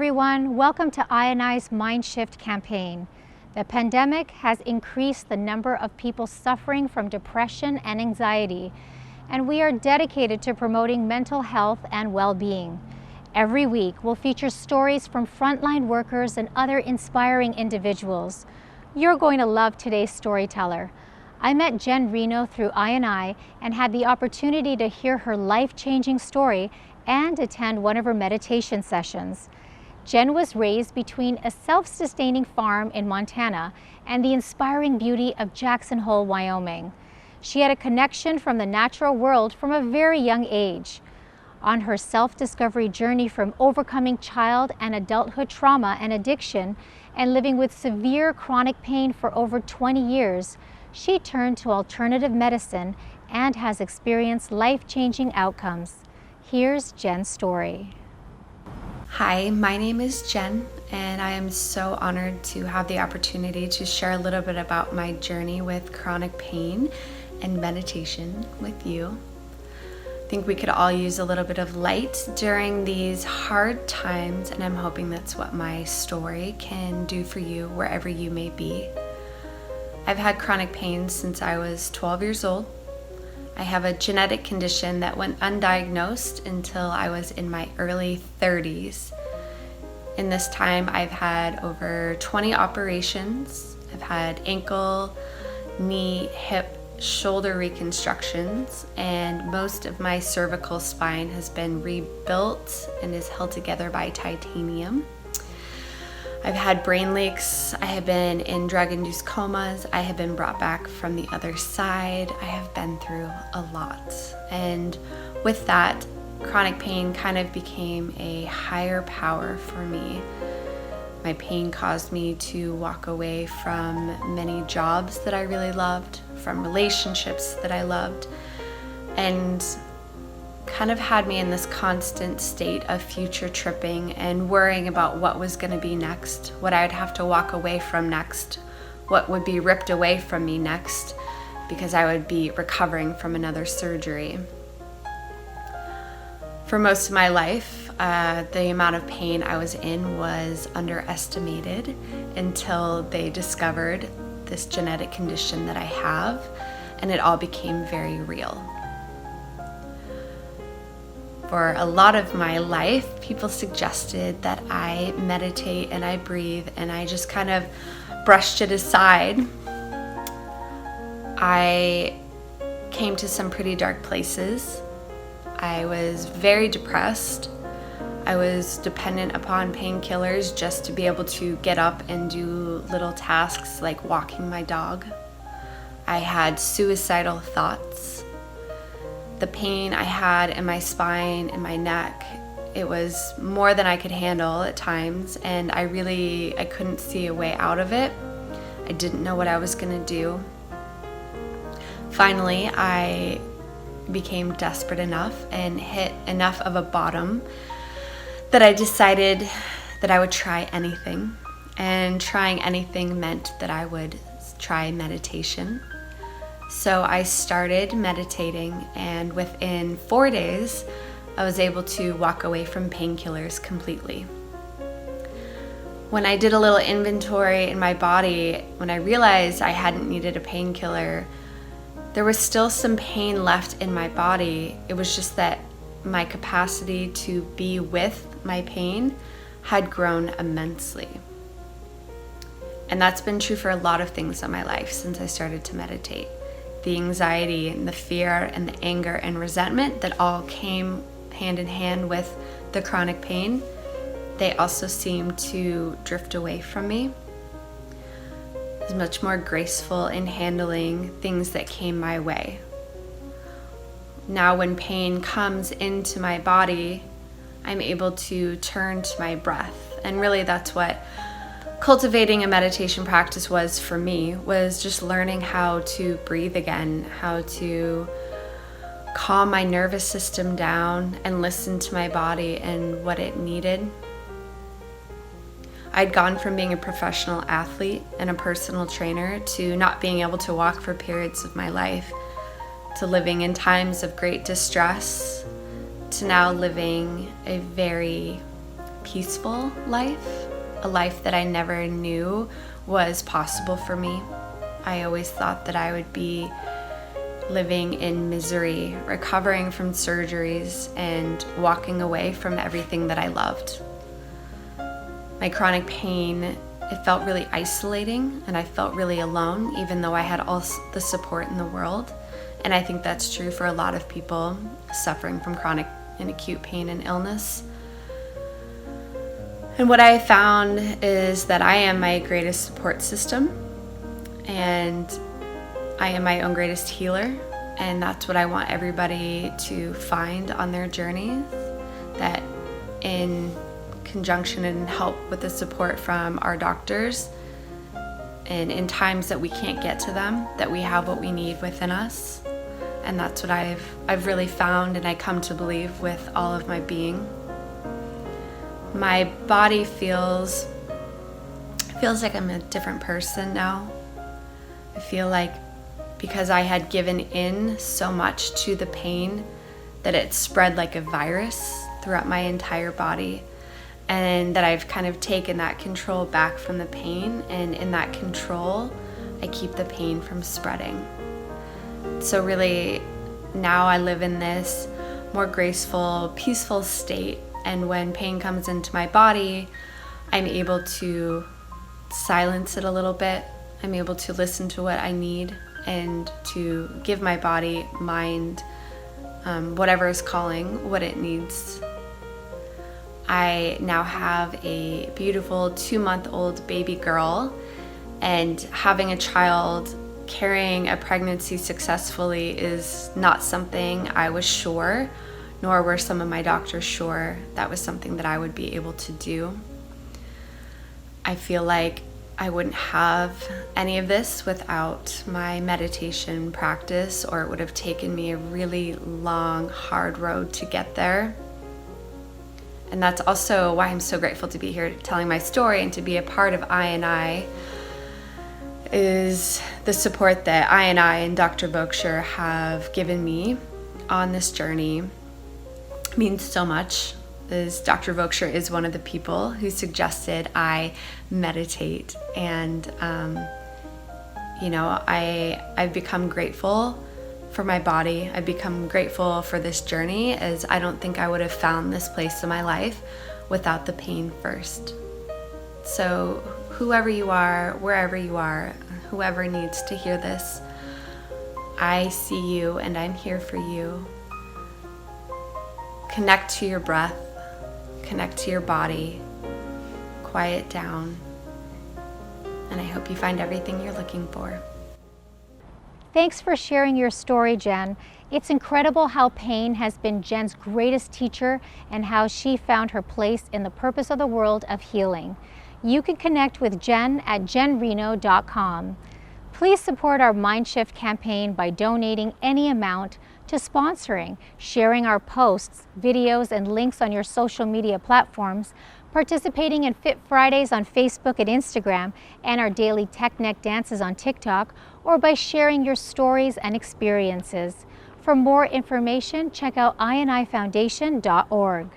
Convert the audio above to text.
everyone. Welcome to I&I's Mindshift campaign. The pandemic has increased the number of people suffering from depression and anxiety, and we are dedicated to promoting mental health and well-being. Every week, we'll feature stories from frontline workers and other inspiring individuals. You're going to love today's storyteller. I met Jenn Reno through I&I and had the opportunity to hear her life-changing story and attend one of her meditation sessions. Jenn was raised between a self-sustaining farm in Montana and the inspiring beauty of Jackson Hole, Wyoming. She had a connection from the natural world from a very young age. On her self-discovery journey from overcoming child and adulthood trauma and addiction and living with severe chronic pain for over 20 years, she turned to alternative medicine and has experienced life-changing outcomes. Here's Jenn's story. Hi, my name is Jenn, and I am so honored to have the opportunity to share a little bit about my journey with chronic pain and meditation with you. I think we could all use a little bit of light during these hard times, and I'm hoping that's what my story can do for you wherever you may be. I've had chronic pain since I was 12 years old. I have a genetic condition that went undiagnosed until I was in my early 30s. In this time, I've had over 20 operations. I've had ankle, knee, hip, shoulder reconstructions, and most of my cervical spine has been rebuilt and is held together by titanium. I've had brain leaks, I have been in drug-induced comas, I have been brought back from the other side. I have been through a lot. And with that, chronic pain kind of became a higher power for me. My pain caused me to walk away from many jobs that I really loved, from relationships that I loved, and kind of had me in this constant state of future tripping and worrying about what was going to be next, what I would have to walk away from next, what would be ripped away from me next, because I would be recovering from another surgery. For most of my life, the amount of pain I was in was underestimated until they discovered this genetic condition that I have, and it all became very real. For a lot of my life, people suggested that I meditate and I breathe, and I just kind of brushed it aside. I came to some pretty dark places. I was very depressed. I was dependent upon painkillers just to be able to get up and do little tasks like walking my dog. I had suicidal thoughts. The pain I had in my spine and my neck, it was more than I could handle at times, and I couldn't see a way out of it. I didn't know what I was gonna do. Finally, I became desperate enough and hit enough of a bottom that I decided that I would try anything. And trying anything meant that I would try meditation. So I started meditating, and within 4 days, I was able to walk away from painkillers completely. When I did a little inventory in my body, when I realized I hadn't needed a painkiller, there was still some pain left in my body. It was just that my capacity to be with my pain had grown immensely. And that's been true for a lot of things in my life since I started to meditate. The anxiety and the fear and the anger and resentment that all came hand in hand with the chronic pain, they also seemed to drift away from me. I was much more graceful in handling things that came my way. Now when pain comes into my body, I'm able to turn to my breath. And really that's what cultivating a meditation practice was for me, was just learning how to breathe again, how to calm my nervous system down and listen to my body and what it needed. I'd gone from being a professional athlete and a personal trainer to not being able to walk for periods of my life, to living in times of great distress, to now living a very peaceful life, a life that I never knew was possible for me. I always thought that I would be living in misery, recovering from surgeries, and walking away from everything that I loved. My chronic pain, it felt really isolating, and I felt really alone, even though I had all the support in the world. And I think that's true for a lot of people suffering from chronic and acute pain and illness. And what I have found is that I am my greatest support system, and I am my own greatest healer. And that's what I want everybody to find on their journey, that in conjunction and help with the support from our doctors, and in times that we can't get to them, that we have what we need within us. And that's what I've really found, and I come to believe with all of my being. My body feels like I'm a different person now. I feel like because I had given in so much to the pain that it spread like a virus throughout my entire body, and that I've kind of taken that control back from the pain, and in that control I keep the pain from spreading. So really now I live in this more graceful, peaceful state, and when pain comes into my body, I'm able to silence it a little bit. I'm able to listen to what I need and to give my body, mind, whatever is calling, what it needs. I now have a beautiful 2-month-old baby girl, and having a child, carrying a pregnancy successfully, is not something I was sure, nor were some of my doctors sure that was something that I would be able to do. I feel like I wouldn't have any of this without my meditation practice, or it would have taken me a really long, hard road to get there. And that's also why I'm so grateful to be here telling my story and to be a part of I&I, is the support that I&I and Dr. Vokshar have given me on this journey means so much. Dr. Vokshar is one of the people who suggested I meditate, and I've become grateful for my body. I've become grateful for this journey, as I don't think I would have found this place in my life without the pain first. So whoever you are, wherever you are, whoever needs to hear this, I see you and I'm here for you. Connect to your breath, connect to your body, quiet down, and I hope you find everything you're looking for. Thanks for sharing your story, Jenn. It's incredible how pain has been Jenn's greatest teacher, and how she found her place in the purpose of the world of healing. You can connect with Jenn at jennreno.com. Please support our Mindshift campaign by donating any amount, to sponsoring, sharing our posts, videos, and links on your social media platforms, participating in Fit Fridays on Facebook and Instagram, and our daily Tech Neck dances on TikTok, or by sharing your stories and experiences. For more information, check out inifoundation.org.